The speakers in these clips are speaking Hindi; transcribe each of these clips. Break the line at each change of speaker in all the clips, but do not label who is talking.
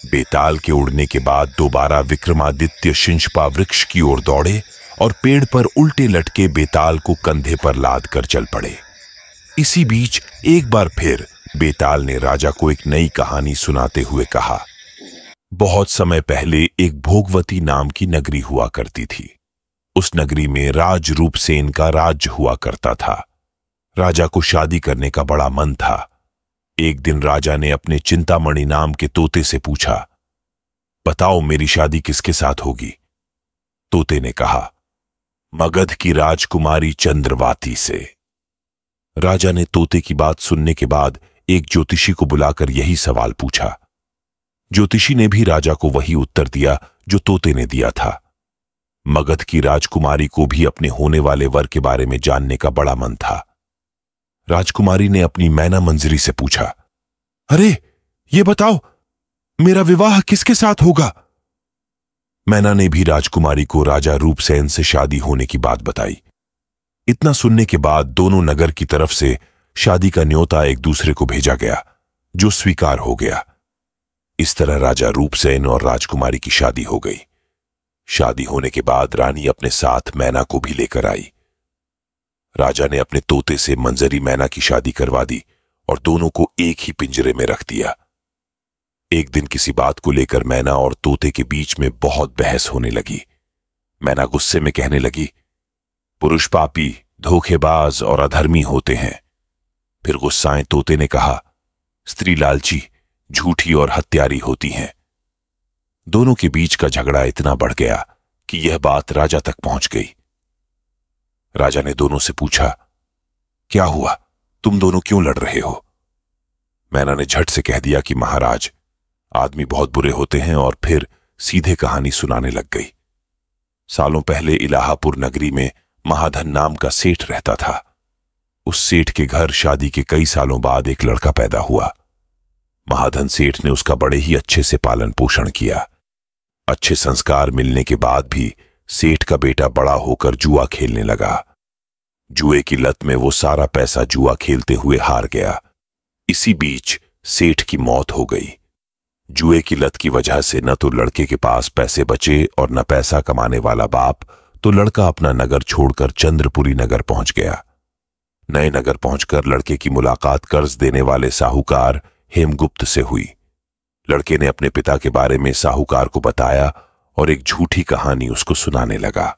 बेताल के उड़ने के बाद दोबारा विक्रमादित्य शिंशपा वृक्ष की ओर दौड़े और पेड़ पर उल्टे लटके बेताल को कंधे पर लाद कर चल पड़े। इसी बीच एक बार फिर बेताल ने राजा को एक नई कहानी सुनाते हुए कहा, बहुत समय पहले एक भोगवती नाम की नगरी हुआ करती थी। उस नगरी में राज रूपसेन का राज्य हुआ करता था। राजा को शादी करने का बड़ा मन था। एक दिन राजा ने अपने चिंतामणि नाम के तोते से पूछा, बताओ मेरी शादी किसके साथ होगी? तोते ने कहा, मगध की राजकुमारी चंद्रवाती से। राजा ने तोते की बात सुनने के बाद एक ज्योतिषी को बुलाकर यही सवाल पूछा। ज्योतिषी ने भी राजा को वही उत्तर दिया जो तोते ने दिया था। मगध की राजकुमारी को भी अपने होने वाले वर के बारे में जानने का बड़ा मन था। राजकुमारी ने अपनी मैना मंजरी से पूछा, अरे ये बताओ मेरा विवाह किसके साथ होगा? मैना ने भी राजकुमारी को राजा रूपसेन से शादी होने की बात बताई। इतना सुनने के बाद दोनों नगर की तरफ से शादी का न्योता एक दूसरे को भेजा गया, जो स्वीकार हो गया। इस तरह राजा रूपसेन और राजकुमारी की शादी हो गई। शादी होने के बाद रानी अपने साथ मैना को भी लेकर आई। राजा ने अपने तोते से मंजरी मैना की शादी करवा दी और दोनों को एक ही पिंजरे में रख दिया। एक दिन किसी बात को लेकर मैना और तोते के बीच में बहुत बहस होने लगी। मैना गुस्से में कहने लगी, पुरुष पापी, धोखेबाज और अधर्मी होते हैं। फिर गुस्साए तोते ने कहा, स्त्री लालची, झूठी और हत्यारी होती हैं। दोनों के बीच का झगड़ा इतना बढ़ गया कि यह बात राजा तक पहुंच गई। राजा ने दोनों से पूछा, क्या हुआ, तुम दोनों क्यों लड़ रहे हो? मैना ने झट से कह दिया कि महाराज, आदमी बहुत बुरे होते हैं, और फिर सीधे कहानी सुनाने लग गई। सालों पहले इलाहापुर नगरी में महाधन नाम का सेठ रहता था। उस सेठ के घर शादी के कई सालों बाद एक लड़का पैदा हुआ। महाधन सेठ ने उसका बड़े ही अच्छे से पालन पोषण किया। अच्छे संस्कार मिलने के बाद भी सेठ का बेटा बड़ा होकर जुआ खेलने लगा। जुए की लत में वो सारा पैसा जुआ खेलते हुए हार गया। इसी बीच सेठ की मौत हो गई। जुए की लत की वजह से न तो लड़के के पास पैसे बचे और न पैसा कमाने वाला बाप, तो लड़का अपना नगर छोड़कर चंद्रपुरी नगर पहुंच गया। नए नगर पहुंचकर लड़के की मुलाकात कर्ज देने वाले साहूकार हेमगुप्त से हुई। लड़के ने अपने पिता के बारे में साहूकार को बताया और एक झूठी कहानी उसको सुनाने लगा।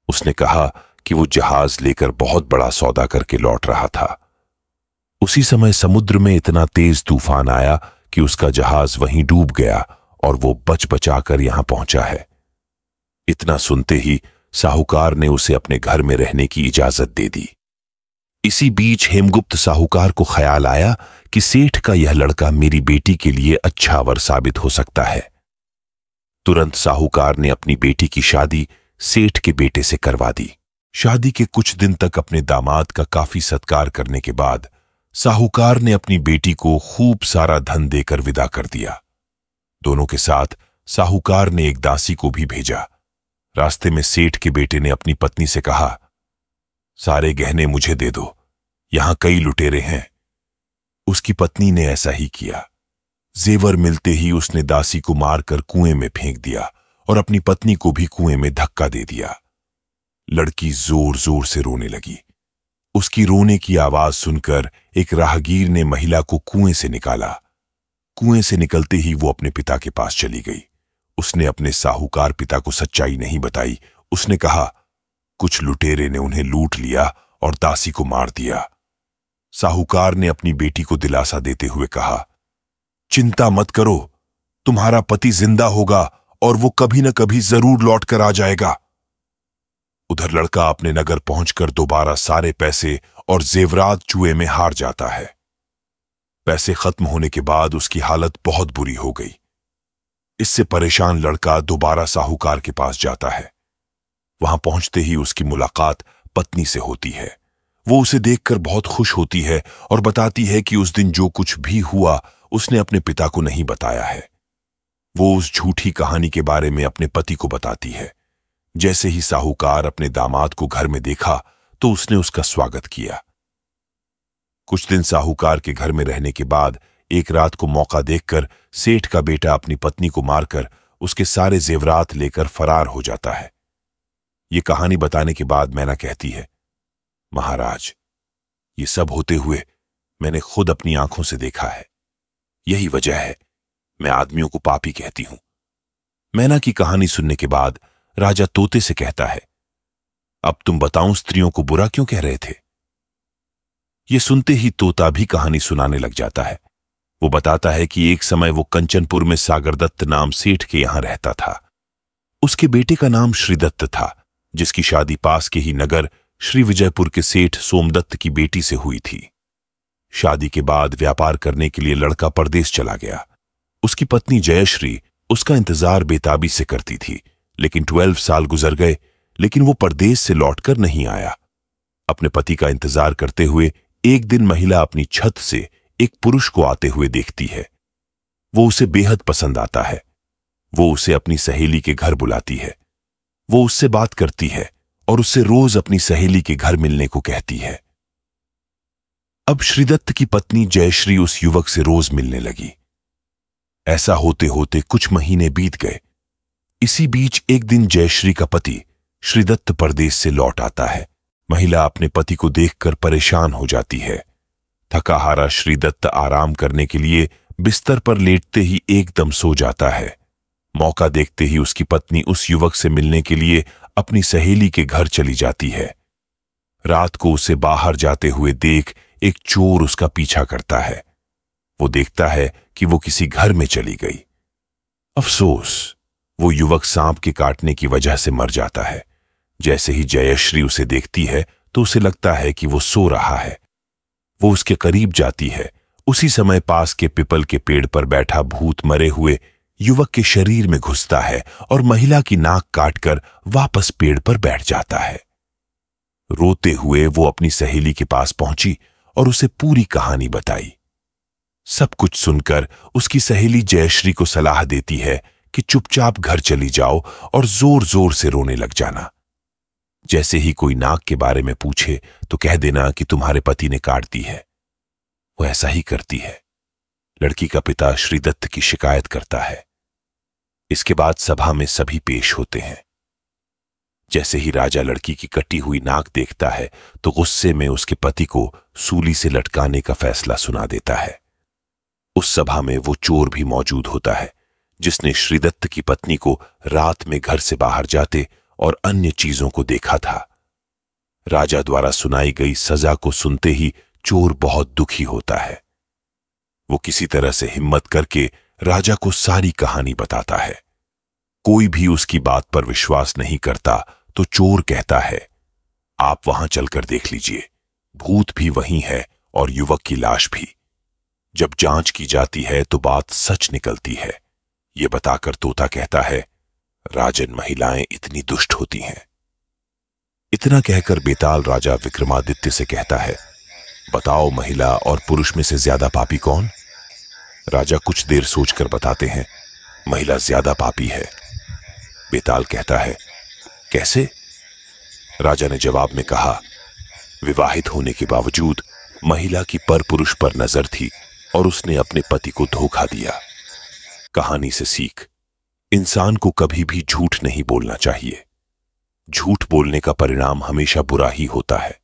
उसने कहा कि वो जहाज लेकर बहुत बड़ा सौदा करके लौट रहा था। उसी समय समुद्र में इतना तेज तूफान आया कि उसका जहाज वहीं डूब गया और वो बच बचाकर यहां पहुंचा है। इतना सुनते ही साहूकार ने उसे अपने घर में रहने की इजाजत दे दी। इसी बीच हेमगुप्त साहूकार को ख्याल आया कि सेठ का यह लड़का मेरी बेटी के लिए अच्छा वर साबित हो सकता है। तुरंत साहूकार ने अपनी बेटी की शादी सेठ के बेटे से करवा दी। शादी के कुछ दिन तक अपने दामाद का काफी सत्कार करने के बाद साहूकार ने अपनी बेटी को खूब सारा धन देकर विदा कर दिया। दोनों के साथ साहूकार ने एक दासी को भी भेजा। रास्ते में सेठ के बेटे ने अपनी पत्नी से कहा, सारे गहने मुझे दे दो, यहां कई लुटेरे हैं। उसकी पत्नी ने ऐसा ही किया। जेवर मिलते ही उसने दासी को मारकर कुएं में फेंक दिया और अपनी पत्नी को भी कुएं में धक्का दे दिया। लड़की जोर जोर से रोने लगी। उसकी रोने की आवाज सुनकर एक राहगीर ने महिला को कुएं से निकाला। कुएं से निकलते ही वो अपने पिता के पास चली गई। उसने अपने साहूकार पिता को सच्चाई नहीं बताई। उसने कहा, कुछ लुटेरे ने उन्हें लूट लिया और दासी को मार दिया। साहूकार ने अपनी बेटी को दिलासा देते हुए कहा, चिंता मत करो, तुम्हारा पति जिंदा होगा और वो कभी न कभी जरूर लौट कर आ जाएगा। उधर लड़का अपने नगर पहुंचकर दोबारा सारे पैसे और जेवरात जुए में हार जाता है। पैसे खत्म होने के बाद उसकी हालत बहुत बुरी हो गई। इससे परेशान लड़का दोबारा साहूकार के पास जाता है। वहां पहुंचते ही उसकी मुलाकात पत्नी से होती है। वो उसे देखकर बहुत खुश होती है और बताती है कि उस दिन जो कुछ भी हुआ उसने अपने पिता को नहीं बताया है। वो उस झूठी कहानी के बारे में अपने पति को बताती है। जैसे ही साहूकार अपने दामाद को घर में देखा तो उसने उसका स्वागत किया। कुछ दिन साहूकार के घर में रहने के बाद एक रात को मौका देखकर सेठ का बेटा अपनी पत्नी को मारकर उसके सारे जेवरात लेकर फरार हो जाता है। ये कहानी बताने के बाद मैना कहती है, महाराज, ये सब होते हुए मैंने खुद अपनी आंखों से देखा है। यही वजह है मैं आदमियों को पापी कहती हूं। मैना की कहानी सुनने के बाद राजा तोते से कहता है, अब तुम बताऊं स्त्रियों को बुरा क्यों कह रहे थे? ये सुनते ही तोता भी कहानी सुनाने लग जाता है। वो बताता है कि एक समय वो कंचनपुर में सागरदत्त नाम सेठ के यहां रहता था। उसके बेटे का नाम श्रीदत्त था, जिसकी शादी पास के ही नगर श्री विजयपुर के सेठ सोमदत्त की बेटी से हुई थी। शादी के बाद व्यापार करने के लिए लड़का परदेश चला गया। उसकी पत्नी जयश्री उसका इंतजार बेताबी से करती थी, लेकिन 12 साल गुजर गए, लेकिन वो परदेश से लौटकर नहीं आया। अपने पति का इंतजार करते हुए एक दिन महिला अपनी छत से एक पुरुष को आते हुए देखती है। वो उसे बेहद पसंद आता है। वो उसे अपनी सहेली के घर बुलाती है। वो उससे बात करती है और उससे रोज अपनी सहेली के घर मिलने को कहती है। अब श्रीदत्त की पत्नी जयश्री उस युवक से रोज मिलने लगी। ऐसा होते होते कुछ महीने बीत गए। इसी बीच एक दिन जयश्री का पति श्रीदत्त परदेश से लौट आता है। महिला अपने पति को देखकर परेशान हो जाती है। थका हारा श्रीदत्त आराम करने के लिए बिस्तर पर लेटते ही एकदम सो जाता है। मौका देखते ही उसकी पत्नी उस युवक से मिलने के लिए अपनी सहेली के घर चली जाती है। रात को उसे बाहर जाते हुए देख एक चोर उसका पीछा करता है। वो देखता है कि वो किसी घर में चली गई। अफसोस, वो युवक सांप के काटने की वजह से मर जाता है। जैसे ही जयश्री उसे देखती है तो उसे लगता है कि वो सो रहा है। वो उसके करीब जाती है। उसी समय पास के पीपल के पेड़ पर बैठा भूत मरे हुए युवक के शरीर में घुसता है और महिला की नाक काटकर वापस पेड़ पर बैठ जाता है। रोते हुए वो अपनी सहेली के पास पहुंची और उसे पूरी कहानी बताई। सब कुछ सुनकर उसकी सहेली जयश्री को सलाह देती है कि चुपचाप घर चली जाओ और जोर जोर से रोने लग जाना। जैसे ही कोई नाक के बारे में पूछे तो कह देना कि तुम्हारे पति ने काट दी है। वो ऐसा ही करती है। लड़की का पिता श्रीदत्त की शिकायत करता है। इसके बाद सभा में सभी पेश होते हैं। जैसे ही राजा लड़की की कटी हुई नाक देखता है तो गुस्से में उसके पति को सूली से लटकाने का फैसला सुना देता है। उस सभा में वो चोर भी मौजूद होता है, जिसने श्रीदत्त की पत्नी को रात में घर से बाहर जाते और अन्य चीजों को देखा था। राजा द्वारा सुनाई गई सजा को सुनते ही चोर बहुत दुखी होता है। वो किसी तरह से हिम्मत करके राजा को सारी कहानी बताता है। कोई भी उसकी बात पर विश्वास नहीं करता तो चोर कहता है, आप वहां चलकर देख लीजिए, भूत भी वहीं है और युवक की लाश भी। जब जांच की जाती है तो बात सच निकलती है। ये बताकर तोता कहता है, राजन, महिलाएं इतनी दुष्ट होती हैं। इतना कहकर बेताल राजा विक्रमादित्य से कहता है, बताओ महिला और पुरुष में से ज्यादा पापी कौन? राजा कुछ देर सोचकर बताते हैं, महिला ज्यादा पापी है। बेताल कहता है, कैसे? राजा ने जवाब में कहा, विवाहित होने के बावजूद महिला की पर पुरुष पर नजर थी और उसने अपने पति को धोखा दिया। कहानी से सीख, इंसान को कभी भी झूठ नहीं बोलना चाहिए। झूठ बोलने का परिणाम हमेशा बुरा ही होता है।